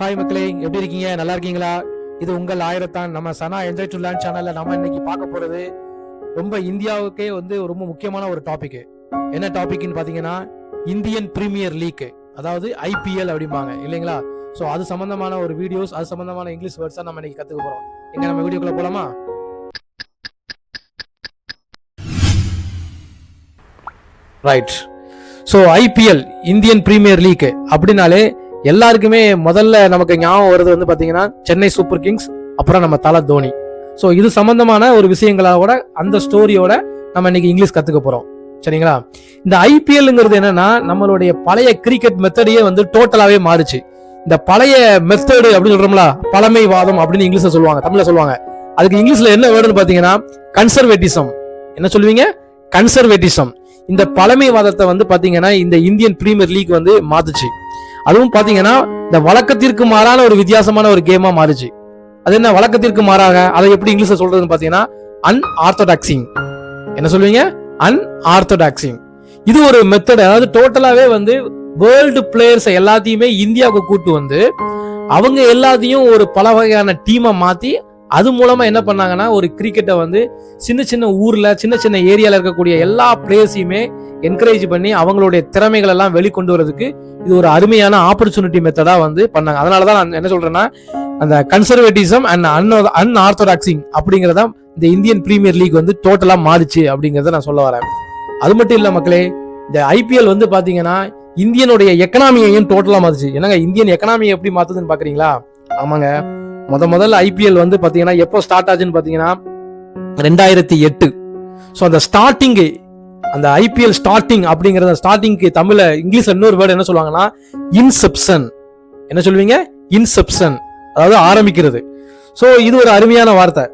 Hi மக்களே, எப்படி இருக்கீங்க? நல்லா இருக்கீங்களா? இது உங்கள் ஆயிரத்தான். நம்ம சனா என்ஜாய் டு லேர்ன் சேனல்ல நம்ம இன்னைக்கு பார்க்க போறது ரொம்ப இந்தியாவுக்கே ரொம்ப முக்கியமான ஒரு டாபிக். என்ன டாபிக்னு பாத்தீங்கன்னா இந்தியன் பிரீமியர் லீக், அதாவது ஐபிஎல் அப்படிம்பாங்க இல்லைங்களா? ஸோ அது சம்பந்தமான ஒரு வீடியோஸ், அது சம்பந்தமான இங்கிலீஷ் வேர்ட்ஸா நம்ம இன்னைக்கு கத்துக்க போறோம். எங்க நம்ம வீடியோக்குள்ள போலாமா? Right. So IPL, Indian premier league அப்படின்னாலே எல்லாருக்குமே முதல்ல நமக்கு ஞாபகம் வருது பாத்தீங்கன்னா சென்னை சூப்பர் கிங்ஸ், அப்புறம் நம்ம தல தோனி. ஸோ இது சம்பந்தமான ஒரு விஷயங்களோட அந்த ஸ்டோரியோட நம்ம இன்னைக்கு இங்கிலீஷ் கத்துக்க போறோம். சரிங்களா? இந்த ஐபிஎல்ங்கிறது என்னன்னா நம்மளுடைய பழைய கிரிக்கெட் மெத்தடையே டோட்டலாவே மாறுச்சு. இந்த பழைய மெத்தடு அப்படின்னு சொல்றோம்ல, பழமைவாதம் அப்படின்னு இங்கிலீஷ்ல சொல்லுவாங்க, தமிழ்ல சொல்லுவாங்க. அதுக்கு இங்கிலீஷ்ல என்ன வேர்டுன்னு பாத்தீங்கன்னா கன்சர்வேட்டிசம். என்ன சொல்லுவீங்க? கன்சர்வேட்டிசம். இந்த பழமைவாதத்தை பாத்தீங்கன்னா இந்த இந்தியன் பிரீமியர் லீக் மாத்துச்சு. அதுவும் பாத்தீங்கன்னா இந்த வழக்கத்திற்கு மாறான ஒரு வித்தியாசமான ஒரு கேமா மாறுச்சு. அது என்ன வழக்கத்திற்கு மாறாக? அதை எப்படி இங்கிலீஷ்ல சொல்றதுன்னு பாத்தீங்கன்னா அன்ஆர்த்தடாக்சிங். என்ன சொல்லுவீங்க? அன்ஆர்த்தடாக்சிங். இது ஒரு மெத்தட். அதாவது டோட்டலாவே வேர்ல்டு பிளேயர்ஸ் எல்லாத்தையுமே இந்தியாவுக்கு கூட்டு அவங்க எல்லாத்தையும் ஒரு பல வகையான டீமை மாத்தி அது மூலமா என்ன பண்ணாங்கன்னா ஒரு கிரிக்கெட்டை சின்ன சின்ன ஊர்ல சின்ன சின்ன ஏரியால இருக்கக்கூடிய எல்லா பிளேயர்ஸையுமே என்கரேஜ் பண்ணி அவங்களுடைய திறமைகள் எல்லாம் வெளிக்கொண்டு வரதுக்கு இது ஒரு அருமையான ஆப்பர்ச்சுனிட்டி மெத்தடா பண்ணாங்க. அதனாலதான் நான் என்ன சொல்றேன்னா அந்த கன்சர்வேட்டிசம் அண்ட் அன்ஆர்த்தடாக்சிங் அப்படிங்கறத இந்த இந்தியன் பிரீமியர் லீக் டோட்டலா மாறிச்சு அப்படிங்கறத நான் சொல்ல வரேன். அது மட்டும் இல்ல மக்களே, இந்த ஐபிஎல் பாத்தீங்கன்னா இந்தியனுடைய எக்கனாமியையும் டோட்டலா மாத்துச்சு. என்னங்க இந்தியன் எக்கனாமியை எப்படி மாத்துதுன்னு பாக்குறீங்களா? ஆமாங்க. முதல்ல ஐபிஎல் பாத்தீங்கன்னா எப்போ ஸ்டார்ட் ஆச்சுன்னு பாத்தீங்கன்னா 2008. ஸோ அந்த ஸ்டார்டிங், அந்த ஐபிஎல் ஸ்டார்டிங் அப்படிங்கறது, ஸ்டார்டிங்க்கு தமிழ்ல இங்கிலீஷ்ல இன்னொரு வேர்டு என்ன சொல்லுவாங்கன்னா இன்செப்ஷன். என்ன சொல்லுவீங்க? இன்செப்ஷன், அதாவது ஆரம்பிக்கிறது. ஸோ இது ஒரு அருமையான வார்த்தை.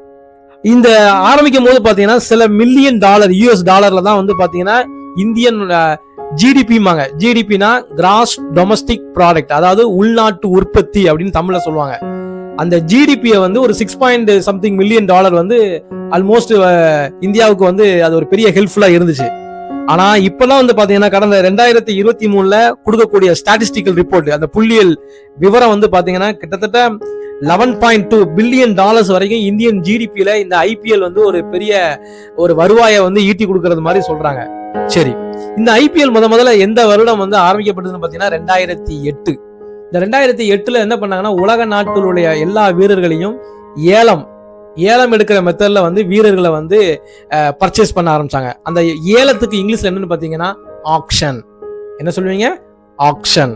இந்த ஆரம்பிக்கும் போது பாத்தீங்கன்னா சில மில்லியன் டாலர், யூஎஸ் டாலர்ல தான் பாத்தீங்கன்னா இந்தியன் ஜிடிபிமாங்க. ஜிடிபினா கிராஸ் டொமஸ்டிக் ப்ராடக்ட், அதாவது உள்நாட்டு உற்பத்தி அப்படின்னு தமிழ்ல சொல்லுவாங்க. அந்த ஜிடிபியை ஒரு 6 மில்லியன் டாலர் ஆல்மோஸ்ட் இந்தியாவுக்கு அது ஒரு பெரிய ஹெல்ப்ஃபுல்லா இருந்துச்சு. ஆனா இப்பதான் பாத்தீங்கன்னா கடந்த 2023 கொடுக்கக்கூடிய ஸ்டாட்டிஸ்டிக்கல் ரிப்போர்ட், அந்த புள்ளியல் விவரம் பாத்தீங்கன்னா கிட்டத்தட்ட 11.2 பில்லியன் டாலர்ஸ் வரைக்கும் இந்தியன் ஜிடிபியில இந்த ஐபிஎல் ஒரு பெரிய ஒரு வருவாயை ஈட்டி கொடுக்கறது மாதிரி சொல்றாங்க. சரி, இந்த ஐபிஎல் முதல்ல எந்த வருடம் ஆரம்பிக்கப்பட்டதுன்னு பாத்தீங்கன்னா 2008. இந்த 2008 என்ன பண்ணாங்கன்னா உலக நாட்டுடைய எல்லா வீரர்களையும் ஏலம் எடுக்கிற மெத்தட்ல வீரர்களை பர்ச்சேஸ் பண்ண ஆரம்பிச்சாங்க. அந்த ஏலத்துக்கு இங்கிலீஷ்ல என்னன்னு பாத்தீங்கன்னா ஆக்ஷன். என்ன சொல்லுவீங்க? ஆக்ஷன்.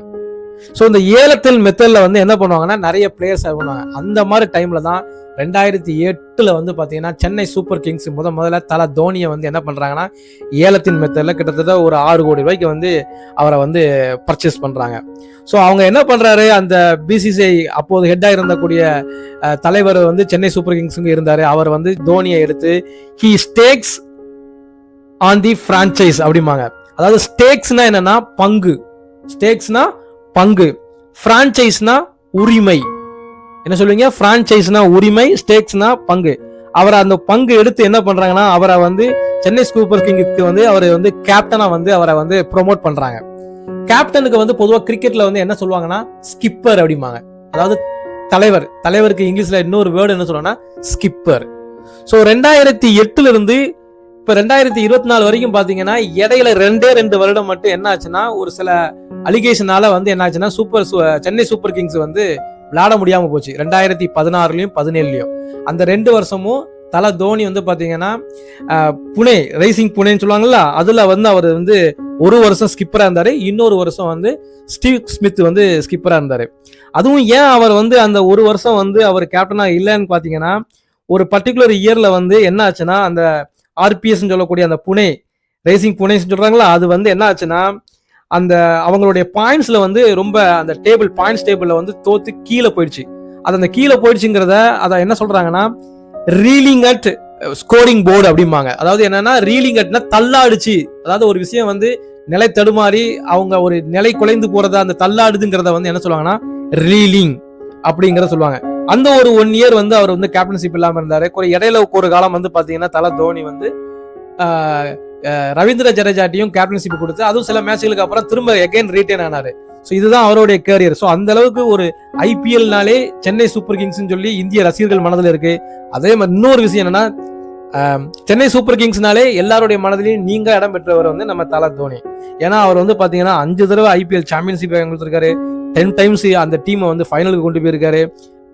சோ இந்த ஏலத்தில் மெத்தட்ல என்ன பண்ணுவாங்கன்னா நிறைய பிளேயர்ஸ் பண்ணுவாங்க. அந்த மாதிரி டைம்ல தான் 2008 பாத்தீங்கன்னா சென்னை சூப்பர் கிங்ஸ் முதல்ல தல தோனியை என்ன பண்றாங்கன்னா ஏலத்தின் மெத்தட்ல கிட்டத்தட்ட ஒரு 6 கோடி ரூபாய்க்கு அவரை பர்ச்சேஸ் பண்றாங்க. ஸோ அவங்க என்ன பண்றாரு, அந்த பிசிசிஐ அப்போது ஹெட்டா இருந்தக்கூடிய தலைவர் சென்னை சூப்பர் கிங்ஸ் இருந்தாரு. அவர் தோனியை எடுத்து he steaks on the franchise அப்படிம்பாங்க. அதாவது ஸ்டேக்ஸ்னா என்னன்னா பங்கு, ஸ்டேக்ஸ்னா பங்கு, பிரான்சைஸ்னா உரிமை. என்ன சொல்லுவீங்க? பிரான்சைஸ்னா உரிமை, ஸ்டேக்ஸ்னா பங்கு. அவரை அந்த பங்கு எடுத்து என்ன பண்றாங்கன்னா அவரை சென்னை சூப்பர் கிங்க்கு அவரை கேப்டனா அவரை ப்ரொமோட் பண்றாங்க. கேப்டனுக்கு பொதுவா கிரிக்கெட்ல என்ன சொல்லுவாங்கன்னா ஸ்கிப்பர் அப்படிம்பாங்க. அதாவது தலைவருக்கு இங்கிலீஷ்ல இன்னொரு வேர்டு என்ன சொல்லுவாங்கன்னா ஸ்கிப்பர். சோ 2008 இருந்து இப்ப 2024 வரைக்கும் பாத்தீங்கன்னா இடையில 2 வருடம் மட்டும் என்ன ஆச்சுன்னா ஒரு சில அலிகேஷனால என்ன ஆச்சுன்னா சென்னை சூப்பர் கிங்ஸ் விளையாட முடியாம போச்சு. 2016லயும் 17லயும் அந்த 2 வருஷமும் தல தோனி பாத்தீங்கன்னா புனே ரைசிங் புனேன்னு சொல்லுவாங்கல்ல, அதுல அவர் 1 வருஷம் ஸ்கிப்பரா இருந்தாரு. இன்னொரு வருஷம் ஸ்டீவ் ஸ்மித் ஸ்கிப்பரா இருந்தாரு. அதுவும் ஏன் அவர் அந்த 1 வருஷம் அவர் கேப்டனா இல்லைன்னு பாத்தீங்கன்னா ஒரு பர்டிகுலர் இயர்ல என்ன ஆச்சுன்னா அந்த ஆர்பிஎஸ் சொல்லக்கூடிய அந்த புனே ரைசிங் புனே சொல்றாங்களா, அது என்ன ஆச்சுன்னா அந்த அவங்களுடைய பாயிண்ட்ஸ்ல ரொம்ப அந்த டேபிள் பாயிண்ட்ஸ் டேபிள்ல தோத்து கீழே போயிடுச்சு. அது அந்த கீழே போயிடுச்சுங்கிறத அதை என்ன சொல்றாங்கன்னா ரீலிங் அட் ஸ்கோரிங் போர்டு அப்படிம்பாங்க. அதாவது என்னன்னா ரீலிங் அட்னா தள்ளாடுச்சு. அதாவது ஒரு விஷயம் நிலை தடுமாறி அவங்க ஒரு நிலை குலைந்து போறத அந்த தள்ளாடுதுங்கிறத என்ன சொல்லுவாங்கன்னா ரீலிங் அப்படிங்கறத சொல்லுவாங்க. அந்த ஒரு 1 இயர் அவர் கேப்டன்ஷிப் இல்லாம இருந்தாரு. இடையில ஒரு காலம் பாத்தீங்கன்னா தல தோனி ரவீந்திர ஜடேஜாட்டையும் கேப்டன்ஷிப் கொடுத்து அதுவும் சில மேட்ச்களுக்கு அப்புறம் திரும்ப எகைன் ரீட்டைன் ஆனாரு. ஸோ இதுதான் அவருடைய கேரியர். ஸோ அந்த அளவுக்கு ஒரு ஐபிஎல்னாலே சென்னை சூப்பர் கிங்ஸ்னு சொல்லி இந்திய ரசிகர்கள் மனதில் இருக்கு. அதே மாதிரி இன்னொரு விஷயம் என்னன்னா, சென்னை சூப்பர் கிங்ஸ்னாலே எல்லாருடைய மனதிலையும் நீங்க இடம் பெற்றவர் வந்து நம்ம தல தோனி. ஏன்னா அவர் வந்து பாத்தீங்கன்னா 5 தடவை ஐபிஎல் சாம்பியன்ஷிப் கொடுத்திருக்காரு, 10 டைம்ஸ் அந்த டீமை வந்து ஃபைனலுக்கு கொண்டு போயிருக்காரு,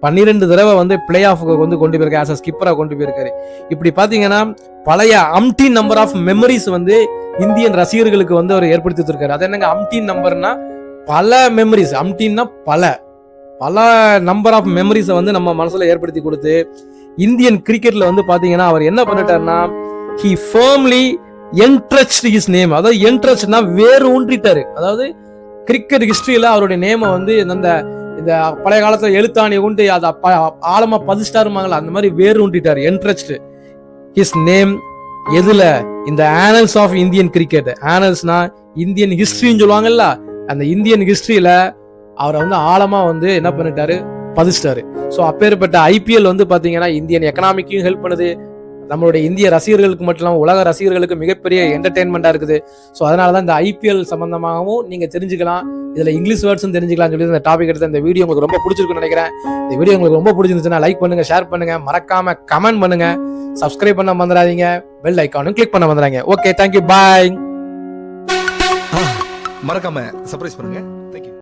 12 தடவை வந்து பிளே ஆஃபுக்கு வந்து கொண்டு போயிருக்காரு, ஆஸ் அ ஸ்கிப்பரா கொண்டு போயிருக்காரு. இப்படி பாத்தீங்கன்னா பழைய அம்டீன் நம்பர் ஆஃப் மெமரிஸ் வந்து இந்தியன் ரசிகர்களுக்கு வந்து அவர் ஏற்படுத்தி வச்சிருக்காரு. அது என்னங்க அம்டீன் நம்பர்னா பல மெமரிஸ், அம்டீன்னா பல நம்பர் ஆஃப் மெமரிஸை வந்து நம்ம மனசுல ஏற்படுத்தி கொடுத்து இந்தியன் கிரிக்கெட்ல வந்து பாத்தீங்கன்னா அவர் என்ன பண்ணிட்டாருன்னா, he firmly entrenched his name. அதாவது entrenched வேறு ஊன்றிட்டாரு. அதாவது கிரிக்கெட் ஹிஸ்டரியில அவருடைய நேமை வந்து இந்த பழைய காலத்துல எழுத்தாணி உண்டு அதை ஆழமா பதிச்சிட்டாருமாங்களா, அந்த மாதிரி வேறு ஊன்றிட்டாரு. entrenched his name எதுல, இந்த ஆனல்ஸ் ஆஃப் இந்தியன் கிரிக்கெட். ஆனல்ஸ்னா இந்தியன் ஹிஸ்டரின்னு சொல்லுவாங்கல்ல, அந்த இந்தியன் ஹிஸ்டரியில அவரை வந்து ஆழமா வந்து என்ன பண்ணிட்டாரு, பதிச்சிட்டாரு. ஸோ அப்பேற்பட்ட ஐபிஎல் வந்து பாத்தீங்கன்னா இந்தியன் எக்கனாமிக்கும் ஹெல்ப் பண்ணுது, நம்மளுடைய இந்திய ரசிகர்களுக்கு மட்டும் இல்லாமல் உலக ரசிகர்களுக்கு மிகப்பெரிய என்டர்டைன்மெண்டா இருக்குது. ஸோ அதனாலதான் இந்த ஐபிஎல் சம்பந்தமாகவும் நீங்க தெரிஞ்சுக்கலாம், இதுல இங்கிலீஷ் வேர்ட்ஸும் தெரிஞ்சுக்கலாம் சொல்லி இந்த டாபிக் எடுத்து இந்த வீடியோ உங்களுக்கு ரொம்ப பிடிச்சிருக்குன்னு நினைக்கிறேன். இந்த வீடியோ உங்களுக்கு ரொம்ப பிடிச்சிருந்துச்சுன்னா லைக் பண்ணுங்க, ஷேர் பண்ணுங்க, மறக்காம கமெண்ட் பண்ணுங்க, சப்ஸ்கிரைப் பண்ண மறந்துடாதீங்க, பெல் ஐக்கானும் கிளிக் பண்ண மறந்துடாதீங்க. ஓகே, தேங்க்யூ, பாய். மறக்காம சர்ப்ரைஸ் பண்ணுங்க. தேங்க்யூ.